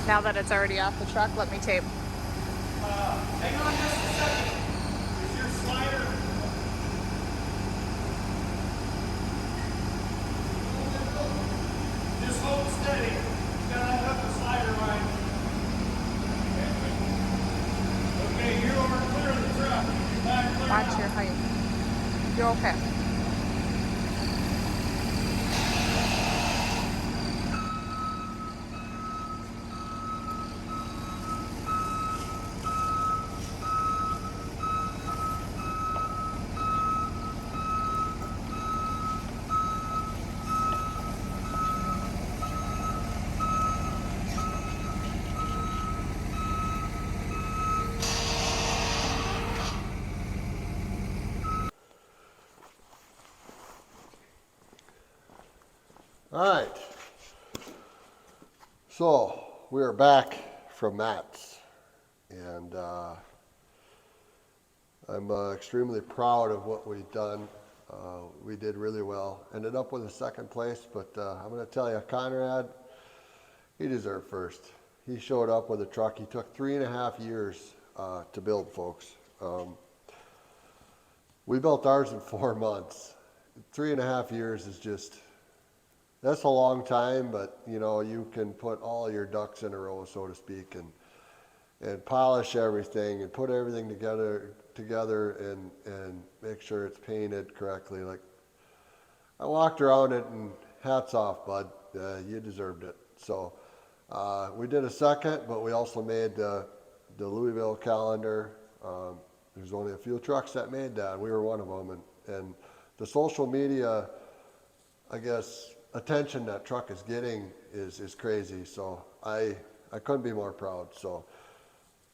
Now that it's already off the truck, let me tape. Hang on just a second. Is your slider? Just hold steady. You gotta have the slider right. Okay, you are clear of the truck. Back clear Watch out. your height. You're okay. All right, so we are back from Matt's, and I'm extremely proud of what we've done. We did really well. Ended up with a second place, but I'm going to tell you, Conrad, he deserved first. He showed up with a truck. He took 3.5 years to build, folks. We built ours in 4 months. 3.5 years is just, that's a long time, but you know, you can put all your ducks in a row, so to speak, and polish everything and put everything together and make sure it's painted correctly. Like, I walked around it and hats off, bud. You deserved it. So we did a second, but we also made the Louisville calendar. There's only a few trucks that made that. We were one of them, and the social media, I guess, attention that truck is getting is crazy. So I couldn't be more proud. So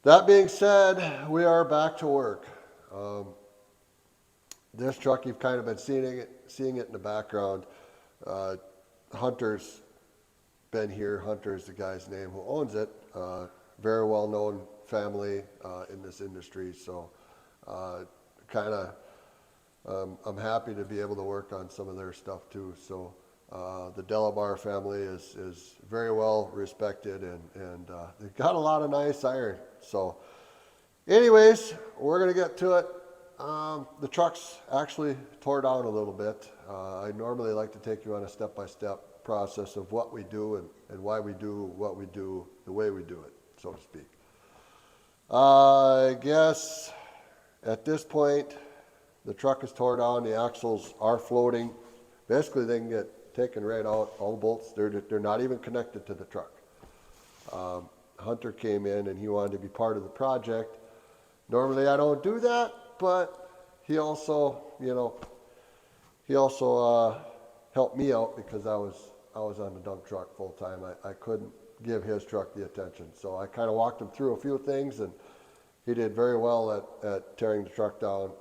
that being said, we are back to work. This truck, you've kind of been seeing it in the background. Hunter's been here. Hunter is the guy's name who owns it. Very well known family in this industry. So kind of I'm happy to be able to work on some of their stuff too. So the Delabar family is very well respected, and they've got a lot of nice iron. So anyways, we're going to get to it. The truck's actually tore down a little bit. I normally like to take you on a step-by-step process of what we do and why we do what we do the way we do it, so to speak. I guess at this point, the truck is tore down, the axles are floating. Basically, they can get taken right out, all the bolts, they're not even connected to the truck. Hunter came in and he wanted to be part of the project. Normally I don't do that, but he also, helped me out because I was on the dump truck full time. I couldn't give his truck the attention. So I kind of walked him through a few things, and he did very well at tearing the truck down.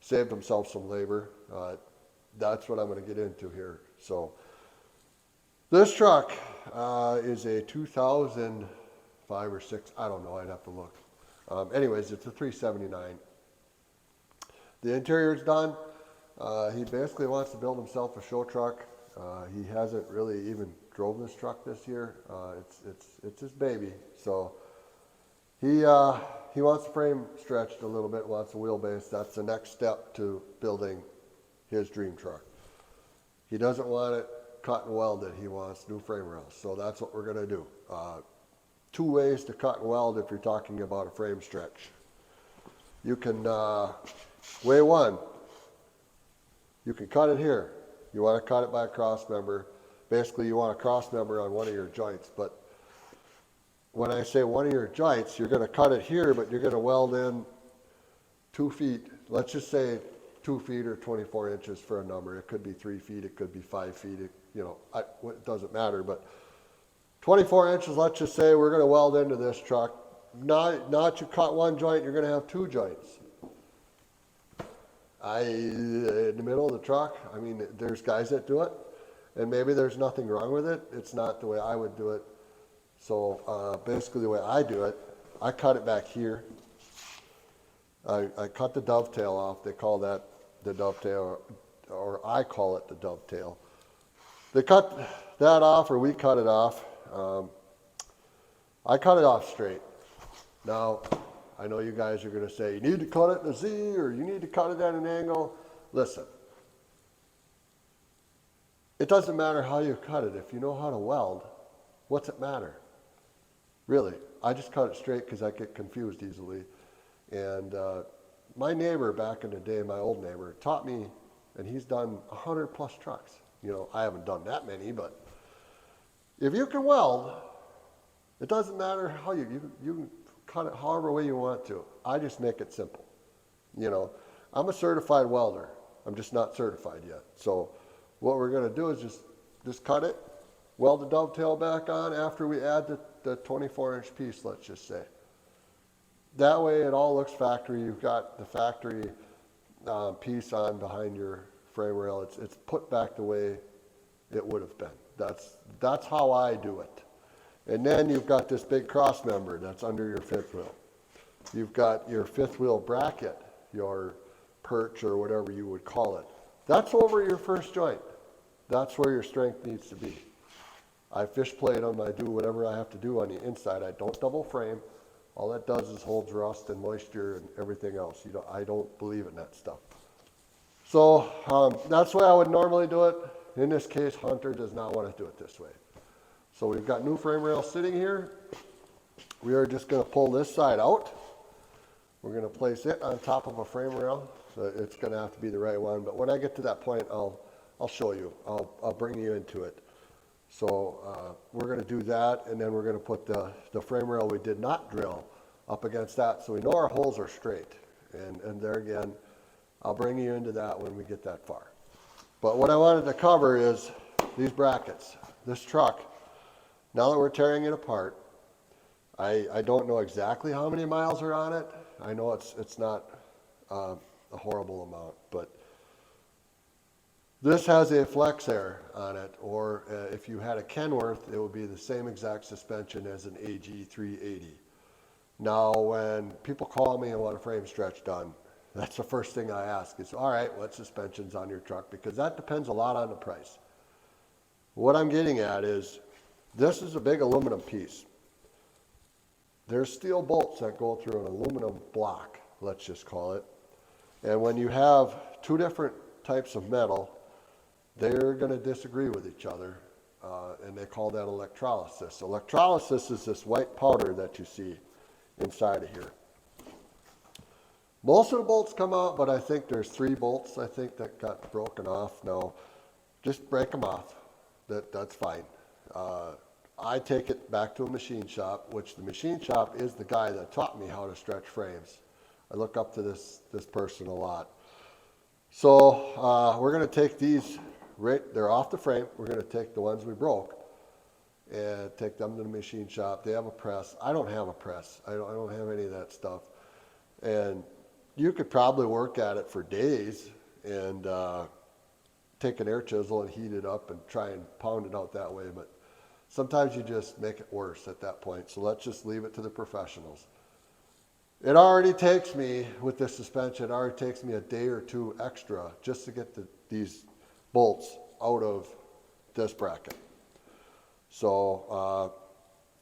Saved himself some labor. That's what I'm going to get into here. So this truck is a 2005 or 6, I don't know, I'd have to look. Anyways, it's a 379. The interior's done. He basically wants to build himself a show truck. He hasn't really even drove this truck this year. It's his baby. So he wants the frame stretched a little bit, wants a wheelbase. That's the next step to building his dream truck. He doesn't want it cut and welded. He wants new frame rails. So that's what we're going to do. 2 ways to cut and weld if you're talking about a frame stretch. You can, way one, you can cut it here. You want to cut it by a cross member. Basically, you want a cross member on one of your joints. But when I say one of your joints, you're going to cut it here, but you're going to weld in 2 feet. Let's just say 2 feet or 24 inches for a number. It could be 3 feet. It could be 5 feet. It doesn't matter. But 24 inches, let's just say we're going to weld into this truck. Not you cut one joint, you're going to have 2 joints. In the middle of the truck, I mean, there's guys that do it, and maybe there's nothing wrong with it. It's not the way I would do it. So basically the way I do it, I cut it back here. I cut the dovetail off. They call that the dovetail, or I call it the dovetail. They cut that off, or we cut it off. I cut it off straight. Now, I know you guys are going to say, you need to cut it in a Z or you need to cut it at an angle. Listen, it doesn't matter how you cut it. If you know how to weld, what's it matter? Really, I just cut it straight because I get confused easily. And my neighbor back in the day, my old neighbor, taught me, and he's done 100 plus trucks. You know, I haven't done that many, but if you can weld, it doesn't matter how you can cut it however way you want to. I just make it simple. You know, I'm a certified welder. I'm just not certified yet. So what we're going to do is just cut it, weld the dovetail back on after we add the 24-inch piece, let's just say. That way it all looks factory. You've got the factory piece on behind your frame rail. It's put back the way it would have been. That's how I do it. And then you've got this big cross member that's under your fifth wheel. You've got your fifth wheel bracket, your perch or whatever you would call it. That's over your first joint. That's where your strength needs to be. I fish plate them. I do whatever I have to do on the inside. I don't double frame. All that does is holds rust and moisture and everything else. I don't believe in that stuff. So that's the way I would normally do it. In this case, Hunter does not want to do it this way. So we've got new frame rail sitting here. We are just going to pull this side out. We're going to place it on top of a frame rail. So it's going to have to be the right one. But when I get to that point, I'll show you. I'll bring you into it. So we're going to do that, and then we're going to put the frame rail we did not drill up against that so we know our holes are straight. And there again, I'll bring you into that when we get that far. But what I wanted to cover is these brackets. This truck, now that we're tearing it apart, I don't know exactly how many miles are on it. I know it's not a horrible amount, but this has a Flex Air on it, or if you had a Kenworth, it would be the same exact suspension as an AG 380. Now, when people call me and want a frame stretch done, that's the first thing I ask is, all right, what suspension's on your truck? Because that depends a lot on the price. What I'm getting at is, this is a big aluminum piece. There's steel bolts that go through an aluminum block, let's just call it. And when you have two different types of metal, they're going to disagree with each other, and they call that electrolysis. Electrolysis is this white powder that you see inside of here. Most of the bolts come out, but I think there's 3 bolts, I think, that got broken off. No, just break them off. That's fine. I take it back to a machine shop, which the machine shop is the guy that taught me how to stretch frames. I look up to this person a lot. So we're going to take these, they're off the frame. We're going to take the ones we broke and take them to the machine shop. They have a press. I don't have a press. I don't have any of that stuff. And you could probably work at it for days and take an air chisel and heat it up and try and pound it out that way. But sometimes you just make it worse at that point. So let's just leave it to the professionals. It already takes me, with this suspension, it already takes me a day or 2 extra just to get these bolts out of this bracket. So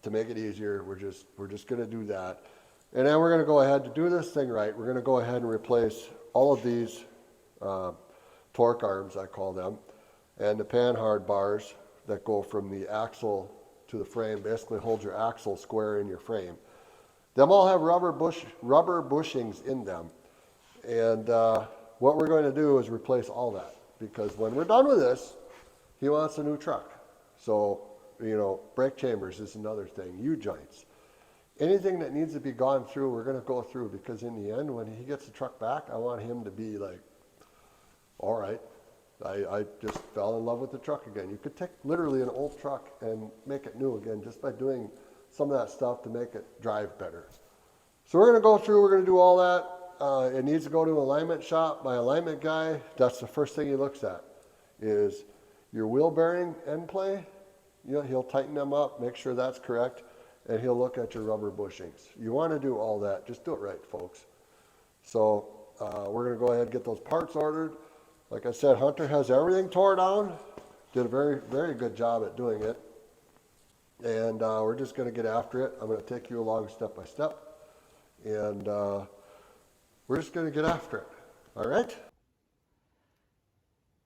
to make it easier, we're just going to do that. And then we're going to go ahead to do this thing right. We're going to go ahead and replace all of these torque arms, I call them, and the panhard bars that go from the axle to the frame, basically hold your axle square in your frame. Them all have rubber bushings in them. And what we're going to do is replace all that, because when we're done with this, he wants a new truck. So, you know, brake chambers is another thing, U-joints. Anything that needs to be gone through, we're going to go through, because in the end, when he gets the truck back, I want him to be like, all right, I just fell in love with the truck again. You could take literally an old truck and make it new again just by doing some of that stuff to make it drive better. So we're going to go through, we're going to do all that. It needs to go to an alignment shop. My alignment guy, that's the first thing he looks at, is your wheel bearing end play. You know, he'll tighten them up, make sure that's correct, and he'll look at your rubber bushings. You want to do all that, just do it right, folks. So we're going to go ahead and get those parts ordered. Like I said, Hunter has everything tore down, did a very, very good job at doing it. and we're just going to get after it. I'm going to take you along step by step, and we're just going to get after it. All right?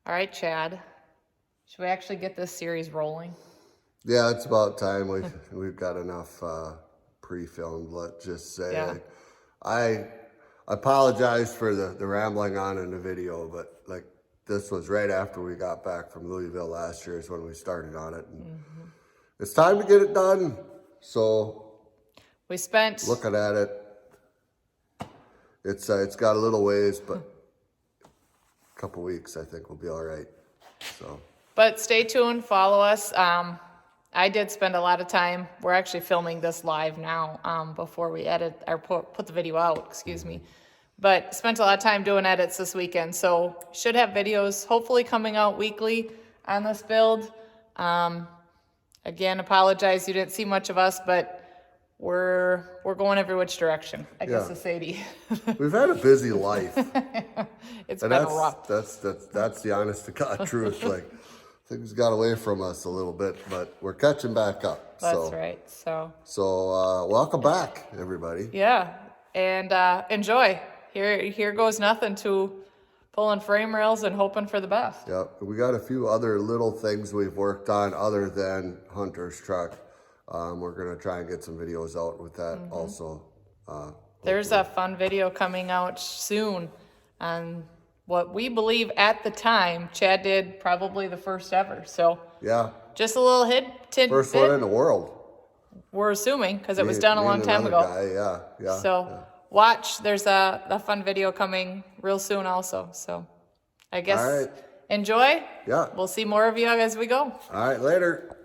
All right, Chad. Should we actually get this series rolling? Yeah, it's about time. We've got enough pre-filmed. Let's just say. Yeah. I apologize for the rambling on in the video, but like this was right after we got back from Louisville last year is when we started on it. And it's time to get it done. So We spent looking at it, it's got a little ways, but a couple weeks I think we'll be all right. So. But stay tuned, follow us. I did spend a lot of time. We're actually filming this live now before we edit or put the video out, excuse me. But spent a lot of time doing edits this weekend. So should have videos hopefully coming out weekly on this build. Again, apologize you didn't see much of us, but we're going every which direction, I guess to say to you. We've had a busy life. It's And been rough. that's the honest to God truth. Like things got away from us a little bit, but we're catching back up. That's right. So welcome back, everybody. Yeah, and enjoy. Here goes nothing to pulling frame rails and hoping for the best. Yeah, we got a few other little things we've worked on other than Hunter's truck. We're gonna try and get some videos out with that also. There's a fun video coming out soon on what we believe at the time Chad did probably the first ever. So Yeah, just a little tidbit. first one in the world. We're assuming because it was done a long time ago. Yeah. So watch. There's a fun video coming real soon also. So I guess All right. enjoy. Yeah. We'll see more of you as we go. All right, later.